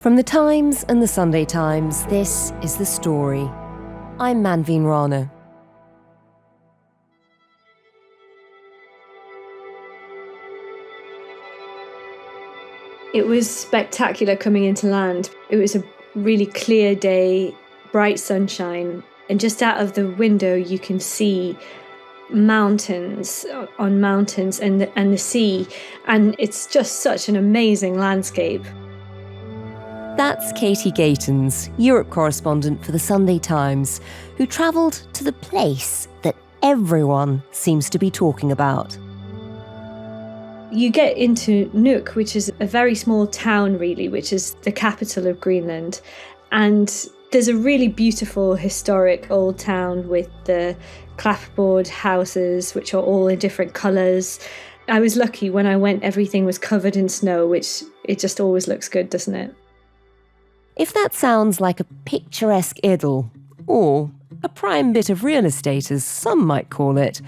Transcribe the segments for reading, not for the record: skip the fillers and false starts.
From the Times and the Sunday Times, this is The Story. I'm Manveen Rana. It was spectacular coming into land. It was a really clear day, bright sunshine, and just out of the window you can see mountains on mountains and the sea, and it's just such an amazing landscape. That's Katie Gatens, Europe correspondent for the Sunday Times, who travelled to the place that everyone seems to be talking about. You get into Nuuk, which is a very small town really, which is the capital of Greenland. And there's a really beautiful historic old town with the clapboard houses, which are all in different colours. I was lucky when I went, everything was covered in snow, which it just always looks good, doesn't it? If that sounds like a picturesque idyll, or a prime bit of real estate as some might call it,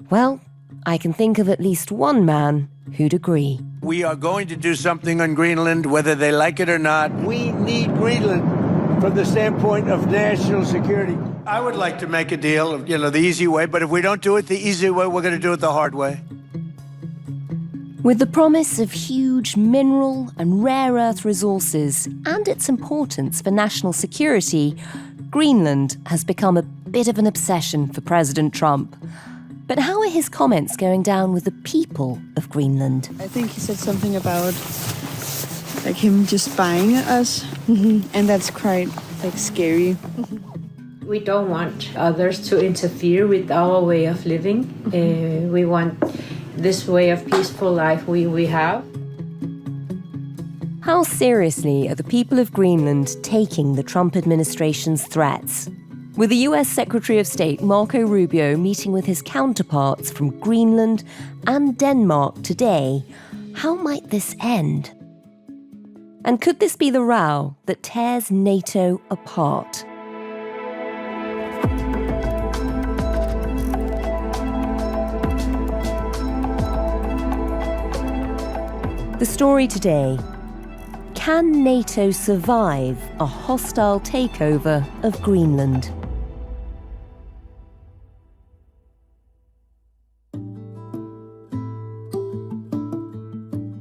well, I can think of at least one man who'd agree. We are going to do something on Greenland, whether they like it or not. We need Greenland from the standpoint of national security. I would like to make a deal, the easy way, but if we don't do it the easy way, we're going to do it the hard way. With the promise of huge mineral and rare earth resources and its importance for national security, Greenland has become a bit of an obsession for President Trump. But how are his comments going down with the people of Greenland? I think he said something about him just buying us, and that's quite scary. We don't want others to interfere with our way of living. We want this way of peaceful life we have. How seriously are the people of Greenland taking the Trump administration's threats? With the US Secretary of State Marco Rubio meeting with his counterparts from Greenland and Denmark today, how might this end? And could this be the row that tears NATO apart? The story today: can NATO survive a hostile takeover of Greenland?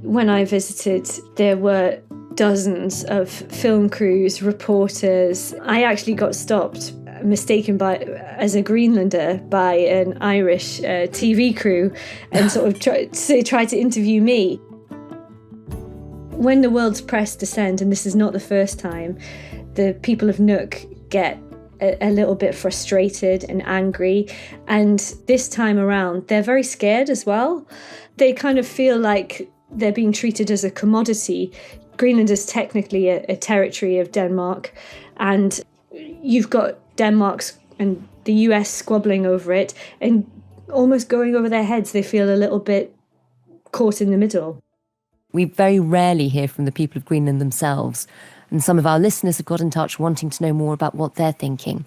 When I visited, there were dozens of film crews, reporters. I actually got stopped, mistaken as a Greenlander by an Irish TV crew, and sort of tried to interview me. When the world's press descend, and this is not the first time, the people of Nuuk get a little bit frustrated and angry. And this time around, they're very scared as well. They kind of feel like they're being treated as a commodity. Greenland is technically a territory of Denmark, and you've got Denmark's and the US squabbling over it and almost going over their heads. They feel a little bit caught in the middle. We very rarely hear from the people of Greenland themselves, and some of our listeners have got in touch wanting to know more about what they're thinking.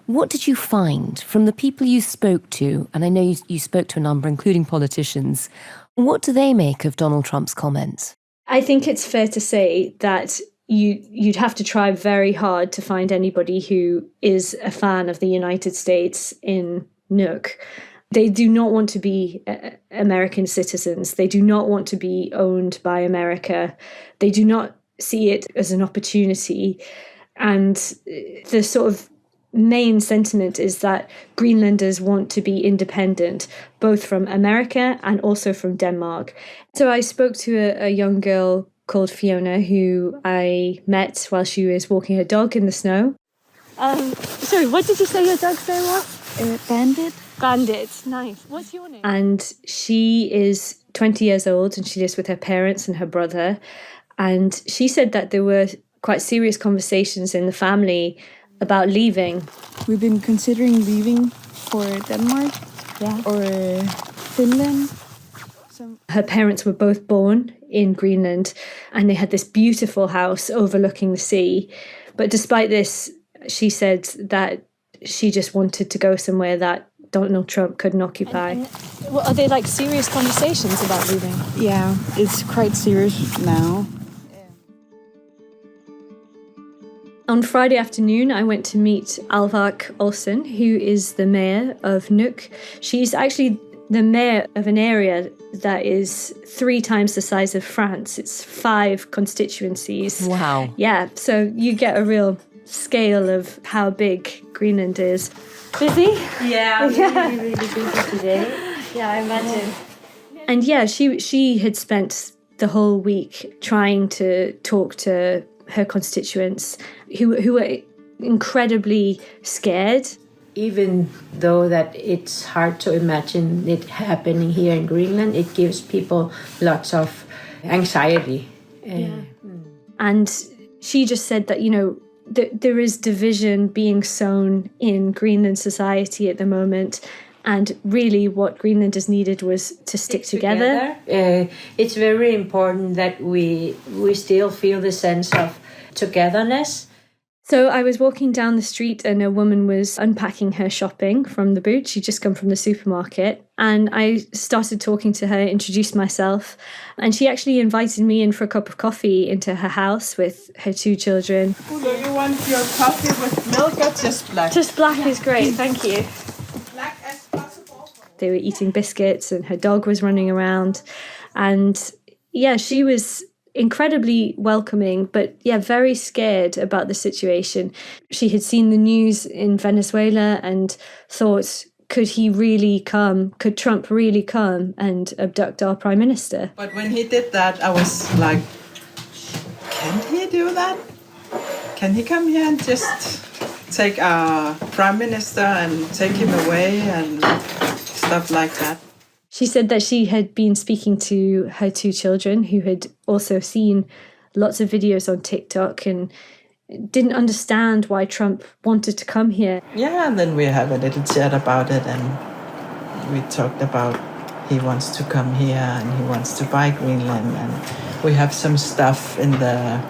What did you find from the people you spoke to? And I know you spoke to a number, including politicians. What do they make of Donald Trump's comments? I think it's fair to say that you'd have to try very hard to find anybody who is a fan of the United States in Nuuk. They do not want to be American citizens. They do not want to be owned by America. They do not see it as an opportunity. And the sort of main sentiment is that Greenlanders want to be independent, both from America and also from Denmark. So I spoke to a young girl called Fiona, who I met while she was walking her dog in the snow. Sorry, what did you say your dog's name was? Bandit. Bandit, nice. What's your name? And she is 20 years old, and she lives with her parents and her brother. And she said that there were quite serious conversations in the family about leaving. We've been considering leaving for Denmark or Finland. Her parents were both born in Greenland, and they had this beautiful house overlooking the sea. But despite this, she said that she just wanted to go somewhere that Donald Trump couldn't occupy. Well, are they serious conversations about leaving? Yeah, it's quite serious now. On Friday afternoon, I went to meet Alvark Olsen, who is the mayor of Nuuk. She's actually the mayor of an area that is 3 times the size of France. It's 5 constituencies. Wow. Yeah, so you get a real scale of how big Greenland is. Busy? Yeah, really busy today. Yeah, I imagine. And yeah, she had spent the whole week trying to talk to her constituents who were incredibly scared. Even though that it's hard to imagine it happening here in Greenland, it gives people lots of anxiety. And she just said that, there is division being sown in Greenland society at the moment. And really what Greenlanders needed was to stick together. It's very important that we still feel the sense of togetherness. So I was walking down the street and a woman was unpacking her shopping from the boot. She'd just come from the supermarket. And I started talking to her, introduced myself. And she actually invited me in for a cup of coffee into her house with her 2 children. So you want your coffee with milk or just black? Just black is great, thank you. Black as possible. They were eating biscuits and her dog was running around. And yeah, she was incredibly welcoming, but yeah, very scared about the situation. She had seen the news in Venezuela and thought, could Trump really come and abduct our prime minister? But when he did that, I was like, can he do that? Can he come here and just take our prime minister and take him away and stuff like that? She said that she had been speaking to her 2 children who had also seen lots of videos on TikTok and didn't understand why Trump wanted to come here. Yeah, and then we have a little chat about it and we talked about he wants to come here and he wants to buy Greenland and we have some stuff in the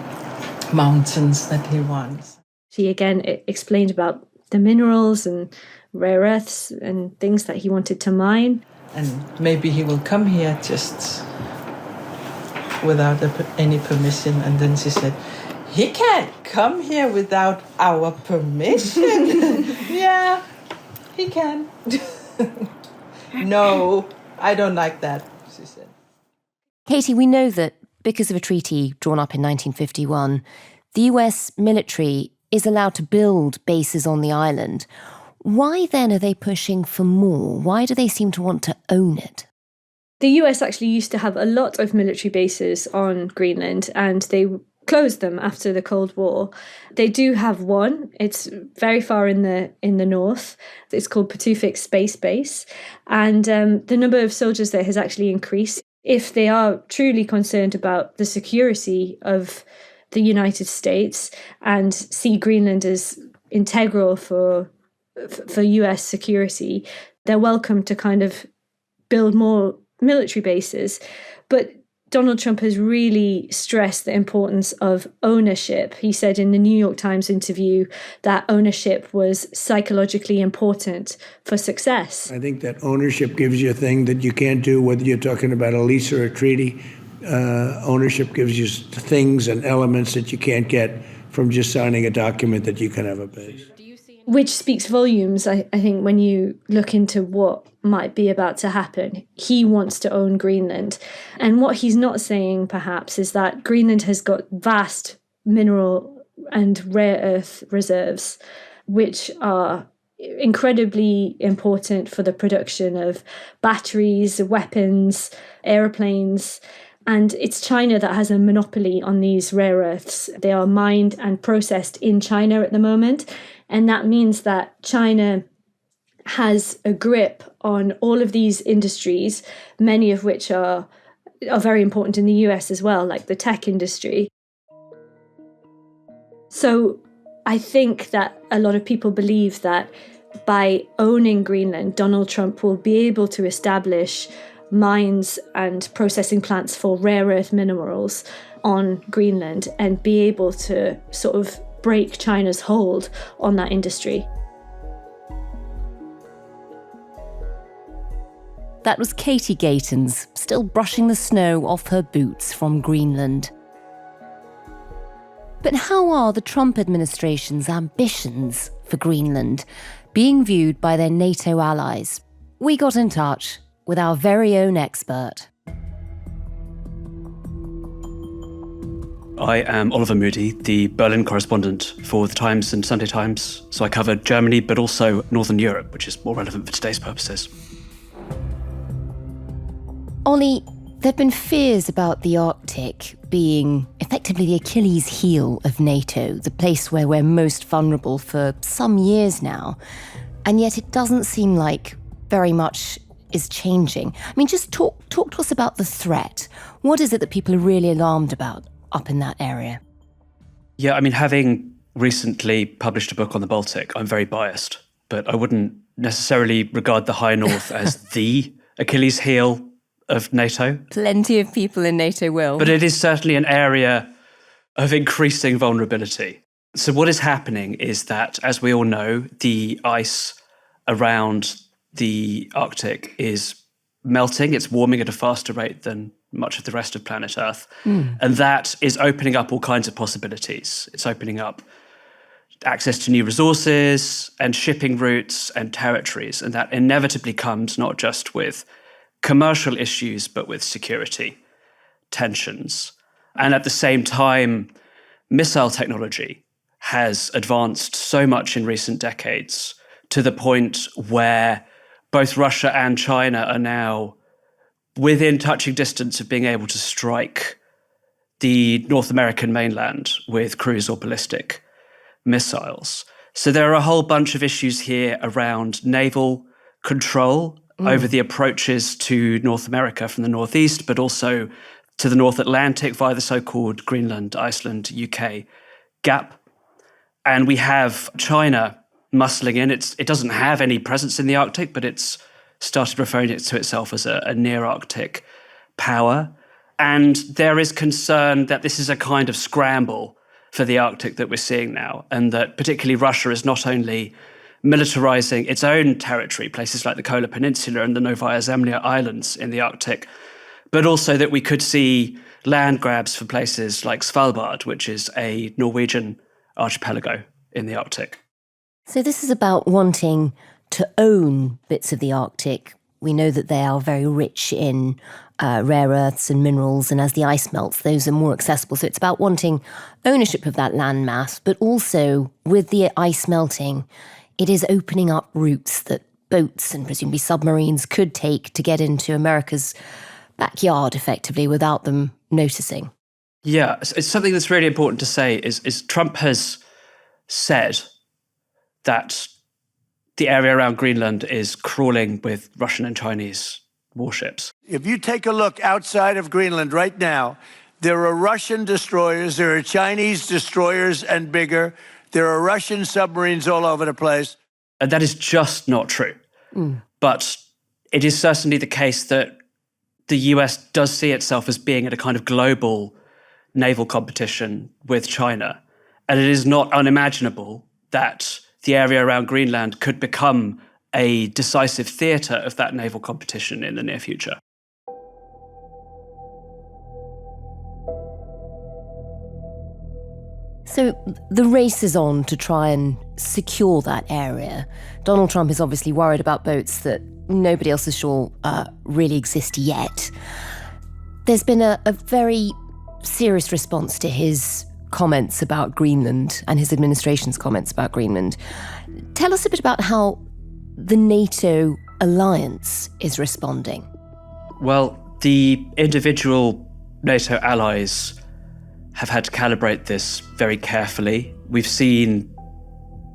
mountains that he wants. She again explained about the minerals and rare earths and things that he wanted to mine. And maybe he will come here just without any permission. And then she said, he can't come here without our permission. Yeah, he can. No, I don't like that, she said. Katie, we know that because of a treaty drawn up in 1951, the US military is allowed to build bases on the island. Why then are they pushing for more? Why do they seem to want to own it? The US actually used to have a lot of military bases on Greenland and they closed them after the Cold War. They do have one. It's very far in the north. It's called Patuxent Space Base. And the number of soldiers there has actually increased. If they are truly concerned about the security of the United States and see Greenland as integral for US security, they're welcome to kind of build more military bases. But Donald Trump has really stressed the importance of ownership. He said in the New York Times interview that ownership was psychologically important for success. I think that ownership gives you a thing that you can't do, whether you're talking about a lease or a treaty. Ownership gives you things and elements that you can't get from just signing a document that you can have a base. Which speaks volumes, I think, when you look into what might be about to happen. He wants to own Greenland. And what he's not saying, perhaps, is that Greenland has got vast mineral and rare earth reserves, which are incredibly important for the production of batteries, weapons, aeroplanes. And it's China that has a monopoly on these rare earths. They are mined and processed in China at the moment. And that means that China has a grip on all of these industries, many of which are very important in the US as well, like the tech industry. So I think that a lot of people believe that by owning Greenland, Donald Trump will be able to establish mines and processing plants for rare earth minerals on Greenland and be able to sort of break China's hold on that industry. That was Katie Gatens, still brushing the snow off her boots from Greenland. But how are the Trump administration's ambitions for Greenland being viewed by their NATO allies? We got in touch with our very own expert. I am Oliver Moody, the Berlin correspondent for The Times and Sunday Times. So I cover Germany, but also Northern Europe, which is more relevant for today's purposes. Ollie, there have been fears about the Arctic being effectively the Achilles heel of NATO, the place where we're most vulnerable for some years now. And yet it doesn't seem like very much is changing. I mean, just talk to us about the threat. What is it that people are really alarmed about up in that area? Yeah, I mean, having recently published a book on the Baltic, I'm very biased, but I wouldn't necessarily regard the High North as the Achilles heel of NATO. Plenty of people in NATO will. But it is certainly an area of increasing vulnerability. So what is happening is that, as we all know, the ice around the Arctic is melting. It's warming at a faster rate than much of the rest of planet Earth. And that is opening up all kinds of possibilities. It's opening up access to new resources and shipping routes and territories. And that inevitably comes not just with commercial issues, but with security tensions. And at the same time, missile technology has advanced so much in recent decades to the point where both Russia and China are now within touching distance of being able to strike the North American mainland with cruise or ballistic missiles. So there are a whole bunch of issues here around naval control over the approaches to North America from the northeast, but also to the North Atlantic via the so-called Greenland, Iceland, UK gap. And we have China muscling in. It doesn't have any presence in the Arctic, but it's started referring to itself as a near-Arctic power. And there is concern that this is a kind of scramble for the Arctic that we're seeing now, and that particularly Russia is not only militarizing its own territory, places like the Kola Peninsula and the Novaya Zemlya Islands in the Arctic, but also that we could see land grabs for places like Svalbard, which is a Norwegian archipelago in the Arctic. So this is about wanting to own bits of the Arctic. We know that they are very rich in rare earths and minerals, and as the ice melts, those are more accessible. So it's about wanting ownership of that land mass, but also with the ice melting, it is opening up routes that boats and presumably submarines could take to get into America's backyard effectively without them noticing. Yeah, it's something that's really important to say is Trump has said that the area around Greenland is crawling with Russian and Chinese warships. If you take a look outside of Greenland right now, there are Russian destroyers, there are Chinese destroyers and bigger, there are Russian submarines all over the place. And that is just not true. But it is certainly the case that the US does see itself as being at a kind of global naval competition with China. And it is not unimaginable that the area around Greenland could become a decisive theatre of that naval competition in the near future. So the race is on to try and secure that area. Donald Trump is obviously worried about boats that nobody else is sure really exist yet. There's been a very serious response to his comments about Greenland and his administration's comments about Greenland. Tell us a bit about how the NATO alliance is responding. Well, the individual NATO allies have had to calibrate this very carefully. We've seen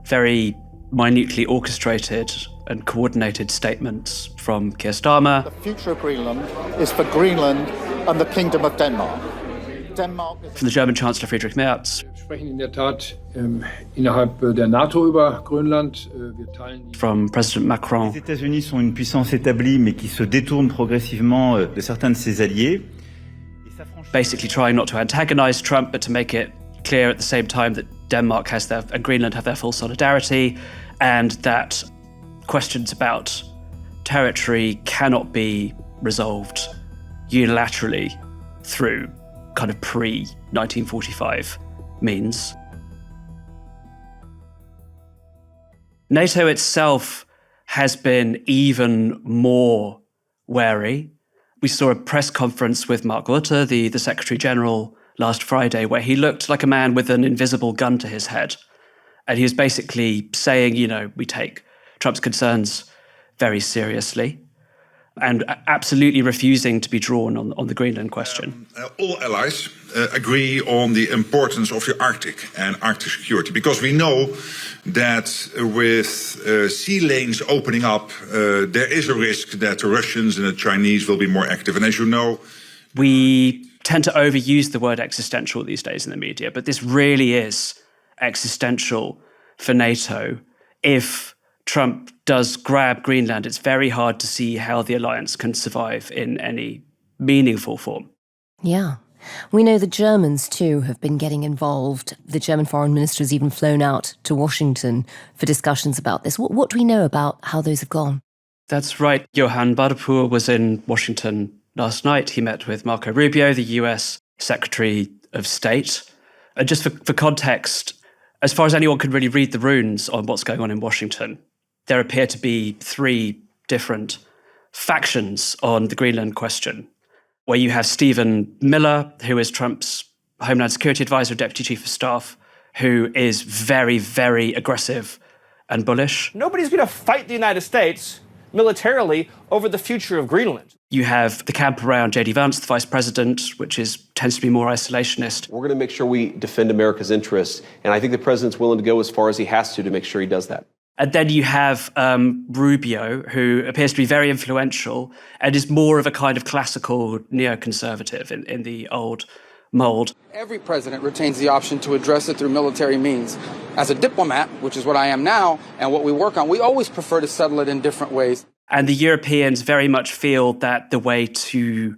very minutely orchestrated and coordinated statements from Keir Starmer. The future of Greenland is for Greenland and the Kingdom of Denmark. From the German Chancellor Friedrich Merz. From President Macron. Les États-Unis sont une puissance établie, mais qui se détourne progressivement de certains de ses alliés. Basically trying not to antagonize Trump, but to make it clear at the same time that Denmark has and Greenland have their full solidarity, and that questions about territory cannot be resolved unilaterally through kind of pre-1945 means. NATO itself has been even more wary. We saw a press conference with Mark Rutte, the Secretary General, last Friday, where he looked like a man with an invisible gun to his head. And he was basically saying, we take Trump's concerns very seriously, and absolutely refusing to be drawn on the Greenland question. All allies agree on the importance of the Arctic and Arctic security, because we know that with sea lanes opening up, there is a risk that the Russians and the Chinese will be more active. And as you know, we tend to overuse the word existential these days in the media, but this really is existential for NATO. If Trump does grab Greenland, it's very hard to see how the alliance can survive in any meaningful form. Yeah. We know the Germans, too, have been getting involved. The German foreign minister has even flown out to Washington for discussions about this. What do we know about how those have gone? That's right. Johann Wadephul was in Washington last night. He met with Marco Rubio, the US Secretary of State. And just for context, as far as anyone can really read the runes on what's going on in Washington, there appear to be three different factions on the Greenland question, where you have Stephen Miller, who is Trump's Homeland Security Advisor, Deputy Chief of Staff, who is very, very aggressive and bullish. Nobody's going to fight the United States militarily over the future of Greenland. You have the camp around J.D. Vance, the Vice President, which tends to be more isolationist. We're going to make sure we defend America's interests, and I think the president's willing to go as far as he has to make sure he does that. And then you have Rubio, who appears to be very influential and is more of a kind of classical neoconservative in the old mold. Every president retains the option to address it through military means. As a diplomat, which is what I am now, and what we work on, we always prefer to settle it in different ways. And the Europeans very much feel that the way to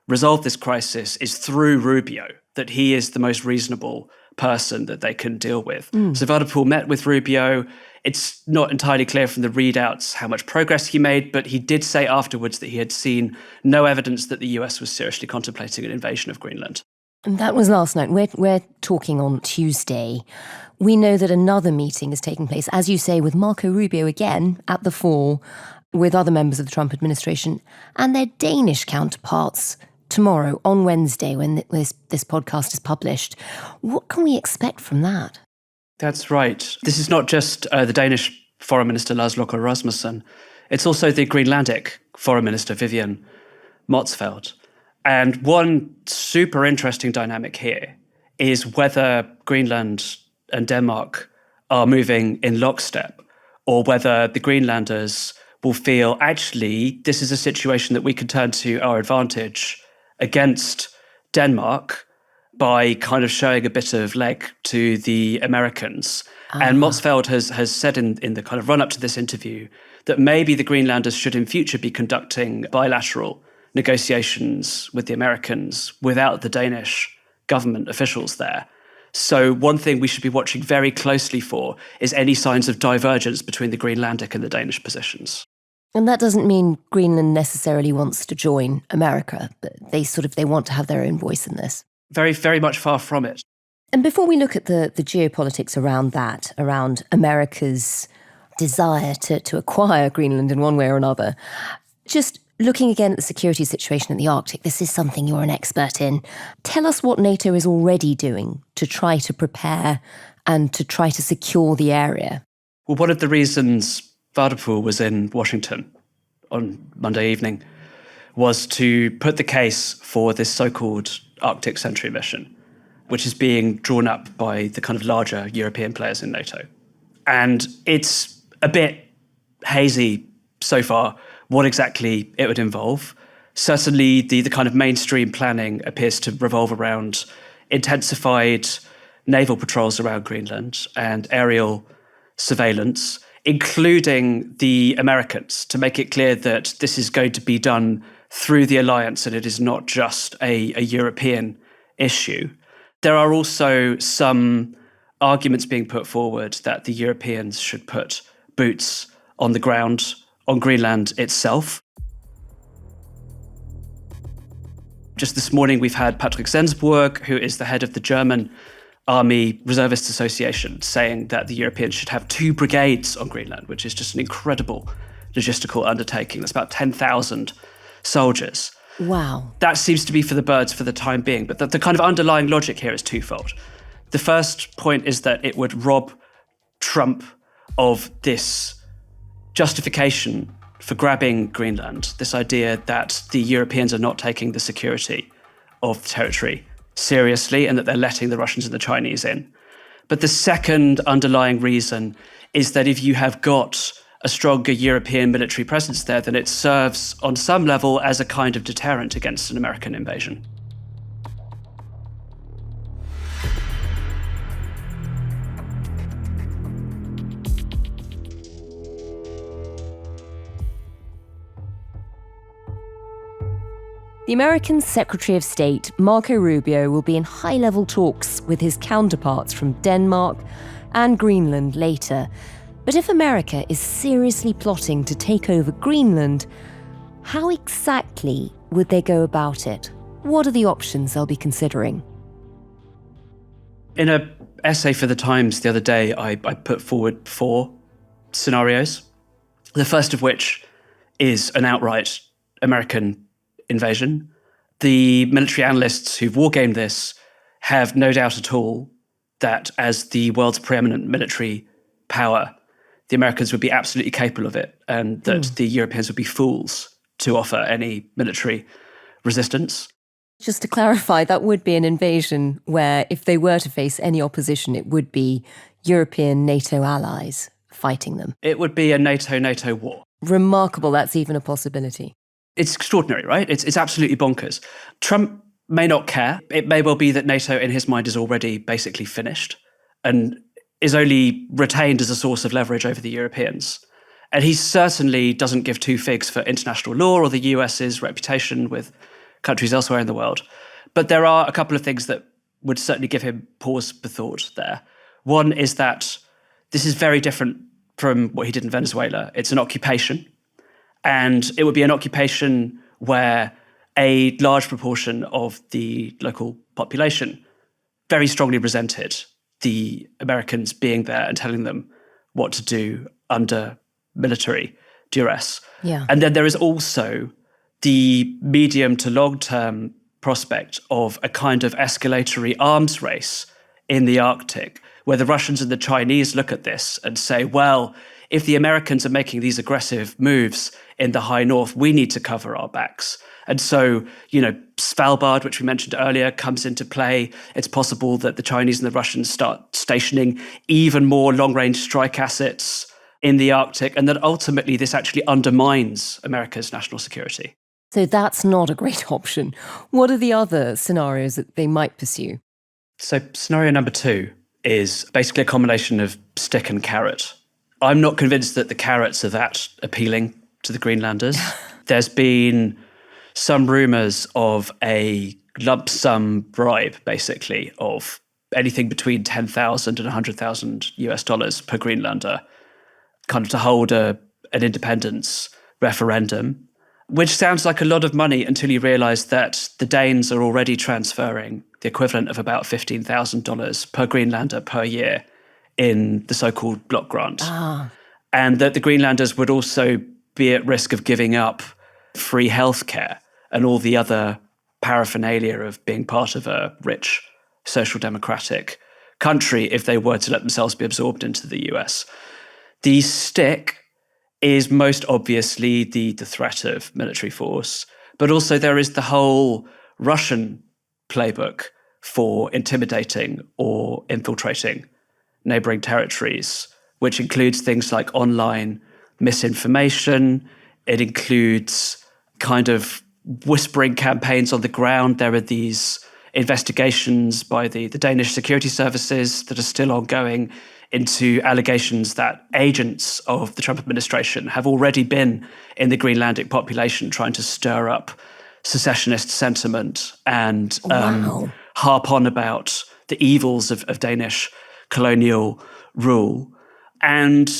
resolve this crisis is through Rubio, that he is the most reasonable person that they can deal with. So Wadephul met with Rubio. It's not entirely clear from the readouts how much progress he made, but he did say afterwards that he had seen no evidence that the US was seriously contemplating an invasion of Greenland. And that was last night. We're talking on Tuesday. We know that another meeting is taking place, as you say, with Marco Rubio again at the fore, with other members of the Trump administration and their Danish counterparts tomorrow on Wednesday when this podcast is published. What can we expect from that? That's right. This is not just the Danish Foreign Minister Lars Løkke Rasmussen. It's also the Greenlandic Foreign Minister Vivian Motzfeldt. And one super interesting dynamic here is whether Greenland and Denmark are moving in lockstep, or whether the Greenlanders will feel, actually, this is a situation that we can turn to our advantage against Denmark by kind of showing a bit of leg to the Americans. And Motzfeldt has said in the kind of run-up to this interview that maybe the Greenlanders should in future be conducting bilateral negotiations with the Americans without the Danish government officials there. So one thing we should be watching very closely for is any signs of divergence between the Greenlandic and the Danish positions. And that doesn't mean Greenland necessarily wants to join America, but they want to have their own voice in this. Very, very much far from it. And before we look at the geopolitics around that, around America's desire to acquire Greenland in one way or another, just looking again at the security situation in the Arctic, this is something you're an expert in. Tell us what NATO is already doing to try to prepare and to try to secure the area. Well, one of the reasons Wadephul was in Washington on Monday evening was to put the case for this so-called Arctic Sentry mission, which is being drawn up by the kind of larger European players in NATO. And it's a bit hazy so far what exactly it would involve. Certainly the kind of mainstream planning appears to revolve around intensified naval patrols around Greenland and aerial surveillance, including the Americans, to make it clear that this is going to be done through the alliance and it is not just a European issue. There are also some arguments being put forward that the Europeans should put boots on the ground on Greenland itself. Just this morning, we've had Patrick Sensburg, who is the head of the German Army Reservists Association saying that the Europeans should have 2 brigades on Greenland, which is just an incredible logistical undertaking. That's about 10,000 soldiers. Wow. That seems to be for the birds for the time being. But the kind of underlying logic here is twofold. The first point is that it would rob Trump of this justification for grabbing Greenland, this idea that the Europeans are not taking the security of the territory seriously and that they're letting the Russians and the Chinese in. But the second underlying reason is that if you have got a stronger European military presence there, then it serves on some level as a kind of deterrent against an American invasion. The American Secretary of State, Marco Rubio, will be in high-level talks with his counterparts from Denmark and Greenland later. But if America is seriously plotting to take over Greenland, how exactly would they go about it? What are the options they'll be considering? In an essay for The Times the other day, I put forward 4 scenarios. The first of which is an outright American invasion. The military analysts who've wargamed this have no doubt at all that as the world's preeminent military power, the Americans would be absolutely capable of it, and that the Europeans would be fools to offer any military resistance. Just to clarify, that would be an invasion where if they were to face any opposition, it would be European NATO allies fighting them. It would be a NATO war. Remarkable that's even a possibility. It's extraordinary, right? It's absolutely bonkers. Trump may not care. It may well be that NATO, in his mind, is already basically finished and is only retained as a source of leverage over the Europeans. And he certainly doesn't give 2 figs for international law or the US's reputation with countries elsewhere in the world. But there are a couple of things that would certainly give him pause for thought there. One is that this is very different from what he did in Venezuela. It's an occupation. And it would be an occupation where a large proportion of the local population very strongly resented the Americans being there and telling them what to do under military duress. Yeah. And then there is also the medium to long-term prospect of a kind of escalatory arms race in the Arctic, where the Russians and the Chinese look at this and say, well, if the Americans are making these aggressive moves in the high north, we need to cover our backs. And so, Svalbard, which we mentioned earlier, comes into play. It's possible that the Chinese and the Russians start stationing even more long-range strike assets in the Arctic, and that ultimately this actually undermines America's national security. So that's not a great option. What are the other scenarios that they might pursue? So scenario number 2 is basically a combination of stick and carrot. I'm not convinced that the carrots are that appealing to the Greenlanders. There's been some rumours of a lump sum bribe, basically, of anything between $10,000 and $100,000 per Greenlander, kind of to hold an independence referendum, which sounds like a lot of money until you realise that the Danes are already transferring the equivalent of about $15,000 per Greenlander per year in the so-called block grant. And that the Greenlanders would also be at risk of giving up free healthcare and all the other paraphernalia of being part of a rich social democratic country if they were to let themselves be absorbed into the US. The stick is most obviously the threat of military force, but also there is the whole Russian playbook for intimidating or infiltrating neighbouring territories, which includes things like online misinformation. It includes kind of whispering campaigns on the ground. There are these investigations by the Danish security services that are still ongoing into allegations that agents of the Trump administration have already been in the Greenlandic population trying to stir up secessionist sentiment and harp on about the evils of Danish colonial rule. And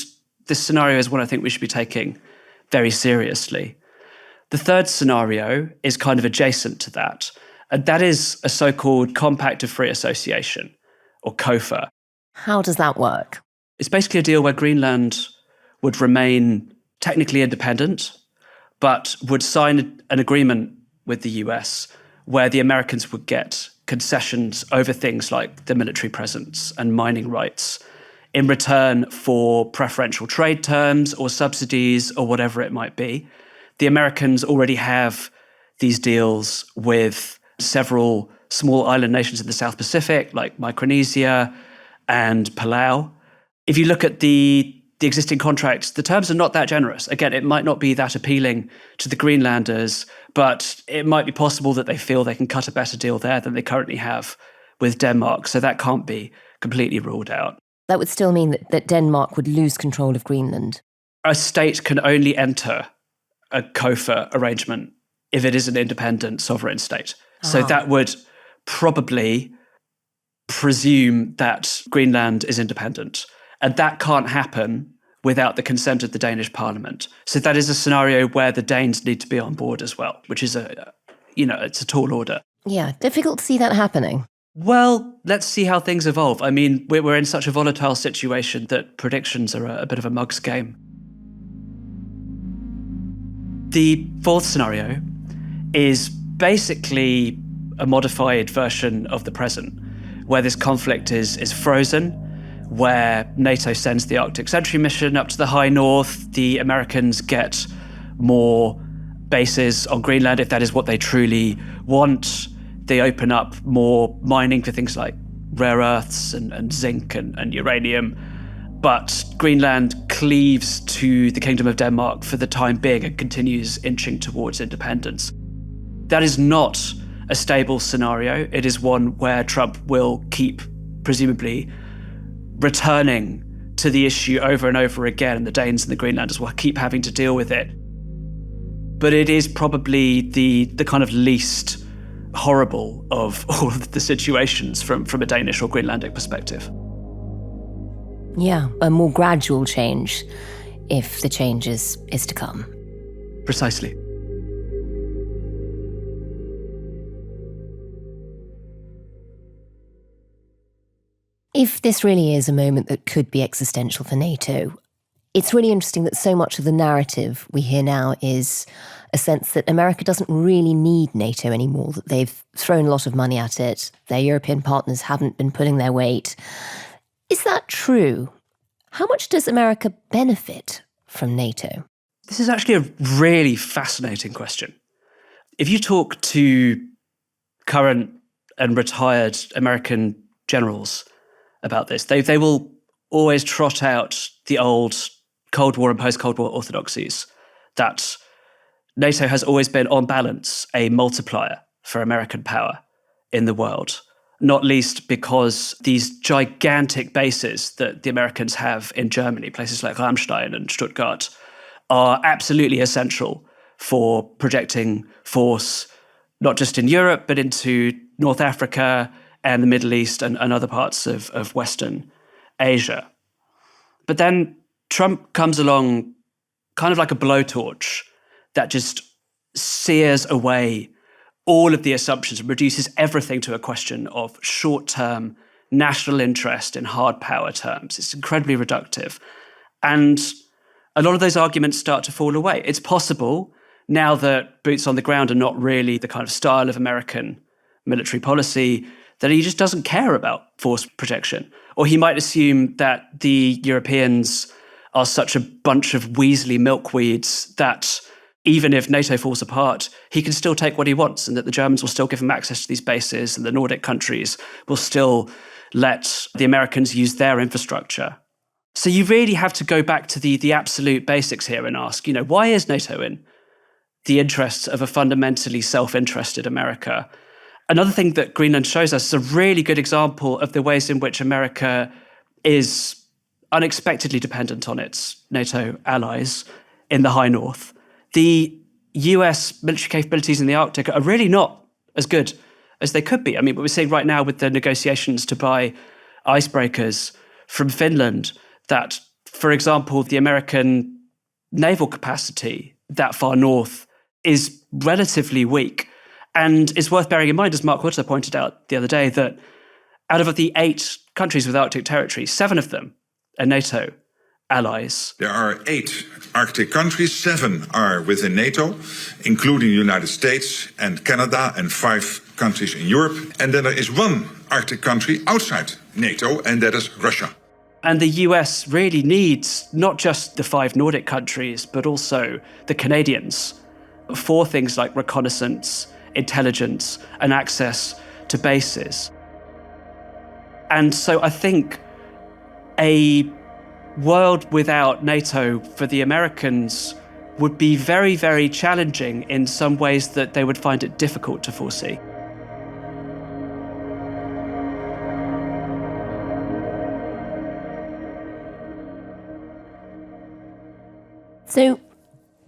this scenario is one I think we should be taking very seriously. The third scenario is kind of adjacent to that, and that is a so-called Compact of Free Association, or COFA. How does that work? It's basically a deal where Greenland would remain technically independent, but would sign an agreement with the US where the Americans would get concessions over things like the military presence and mining rights in return for preferential trade terms or subsidies or whatever it might be. The Americans already have these deals with several small island nations in the South Pacific, like Micronesia and Palau. If you look at the existing contracts, the terms are not that generous. Again, it might not be that appealing to the Greenlanders, but it might be possible that they feel they can cut a better deal there than they currently have with Denmark. So that can't be completely ruled out. That would still mean that Denmark would lose control of Greenland. A state can only enter a COFA arrangement if it is an independent sovereign state. So that would probably presume that Greenland is independent. And that can't happen without the consent of the Danish parliament. So that is a scenario where the Danes need to be on board as well, which is it's a tall order. Yeah, difficult to see that happening. Well, let's see how things evolve. I mean, we're in such a volatile situation that predictions are a bit of a mug's game. The fourth scenario is basically a modified version of the present, where this conflict is frozen, where NATO sends the Arctic Sentry mission up to the high north. The Americans get more bases on Greenland if that is what they truly want. They open up more mining for things like rare earths and zinc and uranium. But Greenland cleaves to the Kingdom of Denmark for the time being and continues inching towards independence. That is not a stable scenario. It is one where Trump will keep, presumably, returning to the issue over and over again, and the Danes and the Greenlanders will keep having to deal with it. But it is probably the kind of least horrible of all of the situations from a Danish or Greenlandic perspective. Yeah, a more gradual change, if the change is to come. Precisely. If this really is a moment that could be existential for NATO, it's really interesting that so much of the narrative we hear now is a sense that America doesn't really need NATO anymore, that they've thrown a lot of money at it, their European partners haven't been pulling their weight. Is that true? How much does America benefit from NATO? This is actually a really fascinating question. If you talk to current and retired American generals about this, they will always trot out the old Cold War and post-Cold War orthodoxies that NATO has always been, on balance, a multiplier for American power in the world, not least because these gigantic bases that the Americans have in Germany, places like Ramstein and Stuttgart, are absolutely essential for projecting force, not just in Europe, but into North Africa and the Middle East and other parts of Western Asia. But then Trump comes along kind of like a blowtorch that just sears away all of the assumptions and reduces everything to a question of short-term national interest in hard power terms. It's incredibly reductive. And a lot of those arguments start to fall away. It's possible, now that boots on the ground are not really the kind of style of American military policy, that he just doesn't care about force projection. Or he might assume that the Europeans are such a bunch of weaselly milkweeds that even if NATO falls apart, he can still take what he wants, and that the Germans will still give him access to these bases, and the Nordic countries will still let the Americans use their infrastructure. So you really have to go back to the absolute basics here and ask, why is NATO in the interests of a fundamentally self-interested America? Another thing that Greenland shows us is a really good example of the ways in which America is unexpectedly dependent on its NATO allies in the high north. The US military capabilities in the Arctic are really not as good as they could be. I mean, what we're seeing right now with the negotiations to buy icebreakers from Finland, that, for example, the American naval capacity that far north is relatively weak. And it's worth bearing in mind, as Mark Rutte pointed out the other day, that out of the 8 countries with Arctic territory, 7 of them are NATO allies. There are 8 Arctic countries, 7 are within NATO, including the United States and Canada and 5 countries in Europe. And then there is 1 Arctic country outside NATO, and that is Russia. And the US really needs not just the 5 Nordic countries, but also the Canadians for things like reconnaissance, intelligence, and access to bases. And so I think a world without NATO for the Americans would be very, very challenging in some ways that they would find it difficult to foresee. So,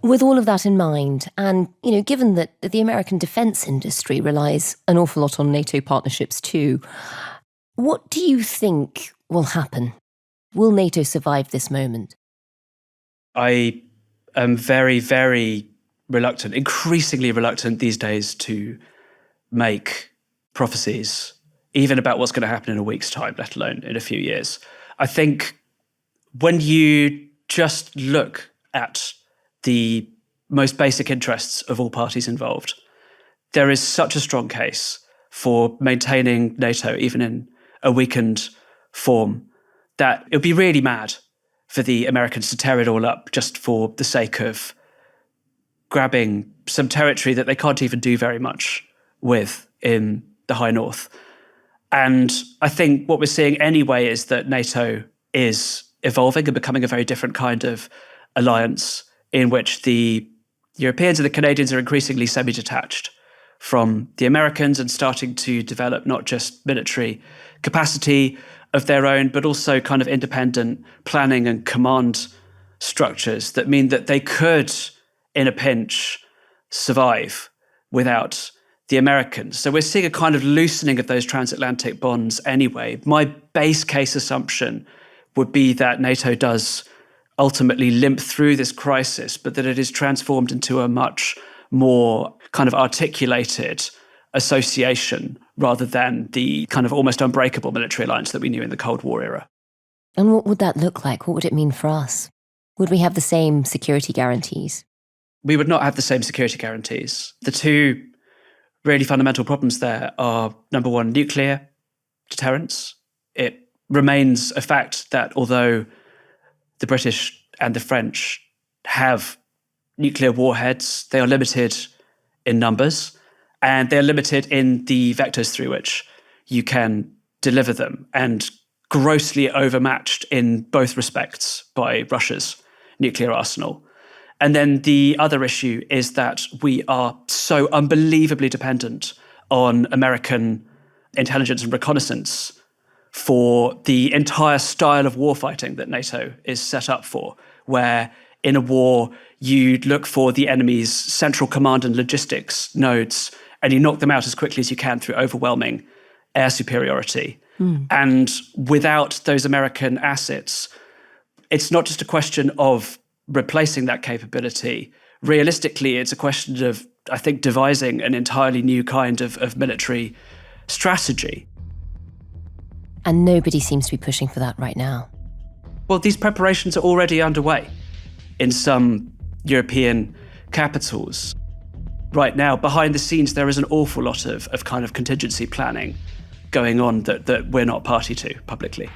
with all of that in mind, and, given that the American defence industry relies an awful lot on NATO partnerships too, what do you think will happen? Will NATO survive this moment? I am very, very reluctant, increasingly reluctant these days to make prophecies, even about what's going to happen in a week's time, let alone in a few years. I think when you just look at the most basic interests of all parties involved, there is such a strong case for maintaining NATO, even in a weakened form, that it would be really mad for the Americans to tear it all up just for the sake of grabbing some territory that they can't even do very much with in the High North. And I think what we're seeing anyway is that NATO is evolving and becoming a very different kind of alliance in which the Europeans and the Canadians are increasingly semi-detached from the Americans and starting to develop not just military capacity of their own, but also kind of independent planning and command structures that mean that they could, in a pinch, survive without the Americans. So we're seeing a kind of loosening of those transatlantic bonds anyway. My base case assumption would be that NATO does ultimately limp through this crisis, but that it is transformed into a much more kind of articulated association rather than the kind of almost unbreakable military alliance that we knew in the Cold War era. And what would that look like? What would it mean for us? Would we have the same security guarantees? We would not have the same security guarantees. The two really fundamental problems there are, number one, nuclear deterrence. It remains a fact that although the British and the French have nuclear warheads, they are limited in numbers, and they're limited in the vectors through which you can deliver them, and grossly overmatched in both respects by Russia's nuclear arsenal. And then the other issue is that we are so unbelievably dependent on American intelligence and reconnaissance for the entire style of warfighting that NATO is set up for, where in a war you look for the enemy's central command and logistics nodes and you knock them out as quickly as you can through overwhelming air superiority. And without those American assets, it's not just a question of replacing that capability. Realistically, it's a question of, I think, devising an entirely new kind of military strategy. And nobody seems to be pushing for that right now. Well, these preparations are already underway in some European capitals. Right now, behind the scenes, there is an awful lot of kind of contingency planning going on that we're not party to publicly.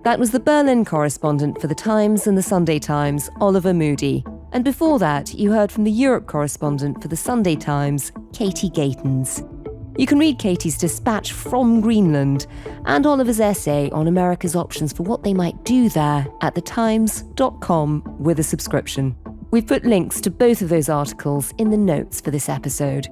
That was the Berlin correspondent for The Times and The Sunday Times, Oliver Moody. And before that, you heard from the Europe correspondent for The Sunday Times, Katie Gatens. You can read Katie's dispatch from Greenland and Oliver's essay on America's options for what they might do there at thetimes.com with a subscription. We've put links to both of those articles in the notes for this episode.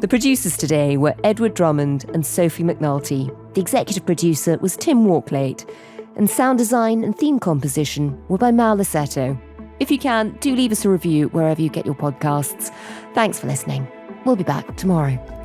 The producers today were Edward Drummond and Sophie McNulty. The executive producer was Tim Walklate. And sound design and theme composition were by Mal Lassetto. If you can, do leave us a review wherever you get your podcasts. Thanks for listening. We'll be back tomorrow.